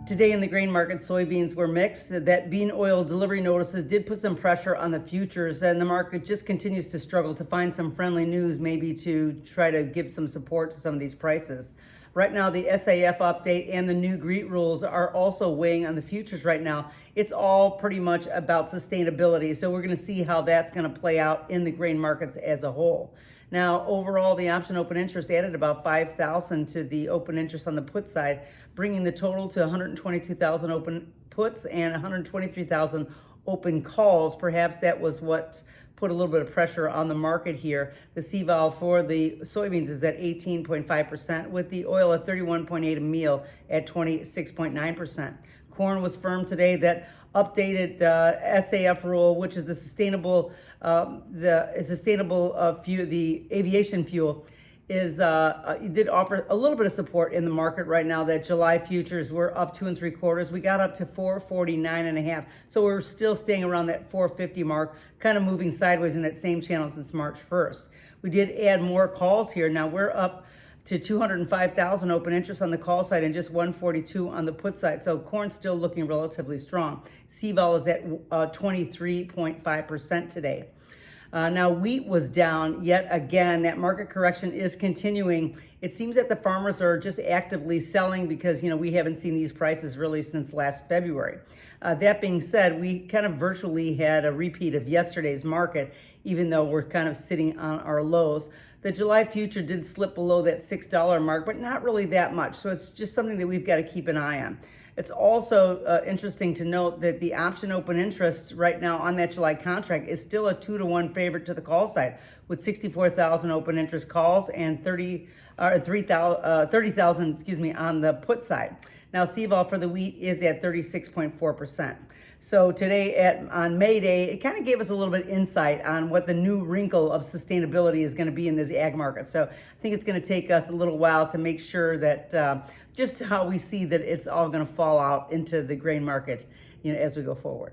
Today in the grain market, soybeans were mixed. That bean oil delivery notices did put some pressure on the futures, and the market just continues to struggle to find some friendly news, maybe to try to give some support to some of these prices. Right now, the SAF update and the new GREET rules are also weighing on the futures right now. It's all pretty much about sustainability, so we're going to see how that's going to play out in the grain markets as a whole. Now, overall, the option open interest added about 5,000 to the open interest on the put side, bringing the total to 122,000 open puts and 123,000 open calls. Perhaps that was what put a little bit of pressure on the market here. The CVOL for the soybeans is at 18.5%, with the oil at 31.8 a meal at 26.9%. Corn was firm today. That updated SAF rule, which is the sustainable fuel, the aviation fuel, is it did offer a little bit of support in the market right now. That July futures were up 2 3/4. We got up to 449.5, so we're still staying around that 450 mark, kind of moving sideways in that same channel since March 1st. We did add more calls here. Now we're up to 205,000 open interest on the call side and just 142 on the put side. So corn's still looking relatively strong. CVOL is at 23.5% today. Now wheat was down yet again. That market correction is continuing. It seems that the farmers are just actively selling because, we haven't seen these prices really since last February. That being said, we kind of virtually had a repeat of yesterday's market, even though we're kind of sitting on our lows. The July future did slip below that $6 mark, but not really that much. So it's just something that we've got to keep an eye on. It's also interesting to note that the option open interest right now on that July contract is still a 2-to-1 favorite to the call side, with 64,000 open interest calls and 30,000, on the put side. Now, CVOL for the wheat is at 36.4%. So today on May Day, it kind of gave us a little bit insight on what the new wrinkle of sustainability is going to be in this ag market. So I think it's going to take us a little while to make sure that just how we see that it's all going to fall out into the grain market, as we go forward.